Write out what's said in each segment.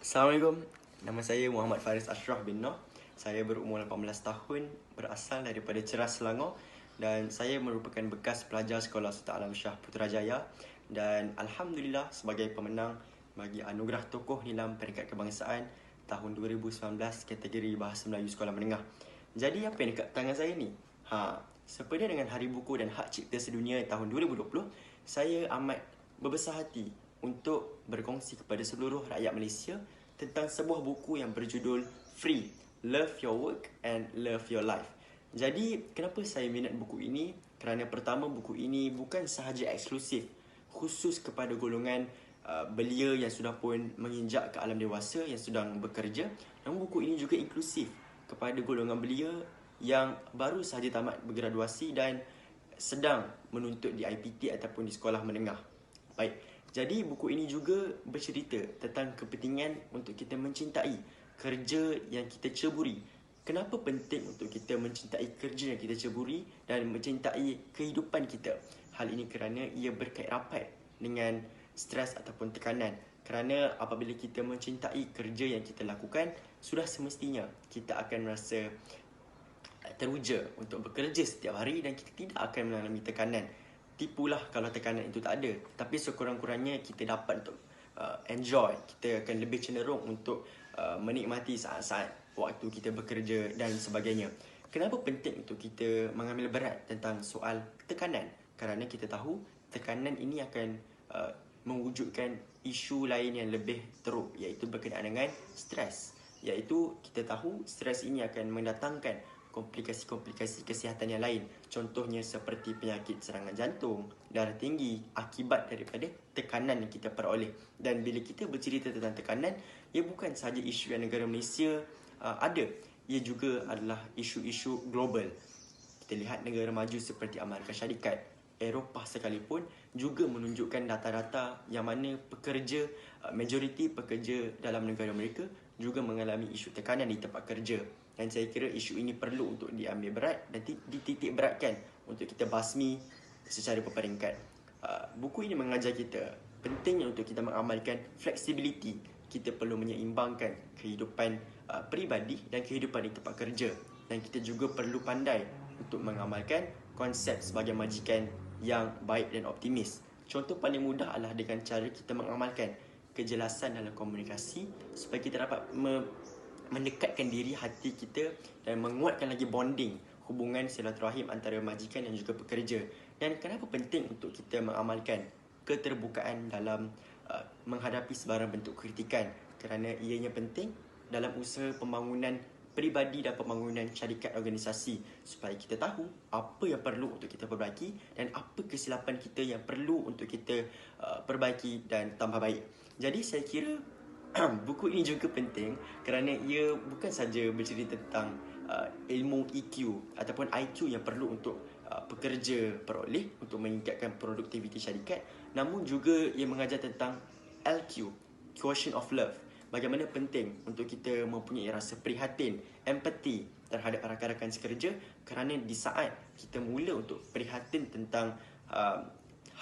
Assalamualaikum. Nama saya Muhammad Faris Ashraf bin Noh. Saya berumur 18 tahun, berasal daripada Ceras, Selangor, dan saya merupakan bekas pelajar Sekolah Sultan Alam Shah Putrajaya dan alhamdulillah sebagai pemenang bagi anugerah tokoh nilam peringkat kebangsaan tahun 2019 kategori Bahasa Melayu Sekolah Menengah. Jadi apa yang dekat tangan saya ni? Sepada dengan Hari Buku dan Hak Cipta Sedunia tahun 2020, saya amat berbesar hati untuk berkongsi kepada seluruh rakyat Malaysia tentang sebuah buku yang berjudul Free, Love Your Work and Love Your Life. Jadi, kenapa saya minat buku ini? Kerana pertama, buku ini bukan sahaja eksklusif khusus kepada golongan belia yang sudah pun menginjak ke alam dewasa, yang sedang bekerja. Namun buku ini juga inklusif kepada golongan belia yang baru sahaja tamat bergraduasi dan sedang menuntut di IPT ataupun di sekolah menengah. Baik, jadi buku ini juga bercerita tentang kepentingan untuk kita mencintai kerja yang kita ceburi. Kenapa penting untuk kita mencintai kerja yang kita ceburi dan mencintai kehidupan kita? Hal ini kerana ia berkait rapat dengan stres ataupun tekanan. Kerana apabila kita mencintai kerja yang kita lakukan, sudah semestinya kita akan merasa teruja untuk bekerja setiap hari dan kita tidak akan mengalami tekanan. Tipulah kalau tekanan itu tak ada, tapi sekurang-kurangnya kita dapat untuk enjoy. Kita akan lebih cenderung untuk menikmati saat-saat waktu kita bekerja dan sebagainya. Kenapa penting untuk kita mengambil berat tentang soal tekanan? Kerana kita tahu tekanan ini akan mewujudkan isu lain yang lebih teruk, iaitu berkenaan dengan stres. Iaitu kita tahu stres ini akan mendatangkan komplikasi-komplikasi kesihatan yang lain. Contohnya seperti penyakit serangan jantung, darah tinggi akibat daripada tekanan yang kita peroleh. Dan bila kita bercerita tentang tekanan, ia bukan sahaja isu yang negara Malaysia ada. Ia juga adalah isu-isu global. Kita lihat negara maju seperti Amerika Syarikat, Eropah sekalipun juga menunjukkan data-data yang mana pekerja, majoriti pekerja dalam negara mereka juga mengalami isu tekanan di tempat kerja. Dan saya kira isu ini perlu untuk diambil berat dan dititik beratkan untuk kita basmi secara berperingkat. Buku ini mengajar kita pentingnya untuk kita mengamalkan flexibility. Kita perlu menyeimbangkan kehidupan peribadi dan kehidupan di tempat kerja. Dan kita juga perlu pandai untuk mengamalkan konsep sebagai majikan yang baik dan optimis. Contoh paling mudah adalah dengan cara kita mengamalkan kejelasan dalam komunikasi supaya kita dapat mendekatkan diri hati kita dan menguatkan lagi bonding, hubungan silaturahim antara majikan dan juga pekerja. Dan kenapa penting untuk kita mengamalkan keterbukaan dalam menghadapi sebarang bentuk kritikan? Kerana ianya penting dalam usaha pembangunan peribadi dan pembangunan syarikat organisasi, supaya kita tahu apa yang perlu untuk kita perbaiki dan apa kesilapan kita yang perlu untuk kita perbaiki dan tambah baik. Jadi saya kira buku ini juga penting kerana ia bukan saja bercerita tentang ilmu EQ ataupun IQ yang perlu untuk pekerja peroleh untuk meningkatkan produktiviti syarikat, namun juga ia mengajar tentang LQ, Quotient of Love. Bagaimana penting untuk kita mempunyai rasa prihatin, empati terhadap rakan-rakan sekerja, kerana di saat kita mula untuk prihatin tentang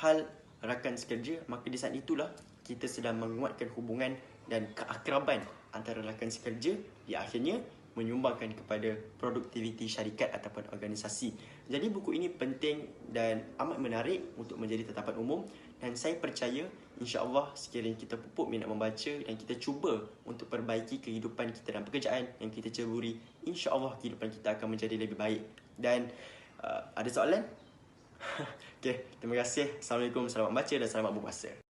hal rakan sekerja, maka di saat itulah kita sedang menguatkan hubungan dan keakraban antara rakan sekerja, di akhirnya menyumbangkan kepada produktiviti syarikat ataupun organisasi. Jadi buku ini penting dan amat menarik untuk menjadi tetapan umum, dan saya percaya insya-Allah sekiranya kita pupuk minat membaca dan kita cuba untuk perbaiki kehidupan kita dan pekerjaan yang kita ceburi, insya-Allah kehidupan kita akan menjadi lebih baik. Dan ada soalan? Okey, terima kasih. Assalamualaikum, selamat membaca dan selamat berpuasa.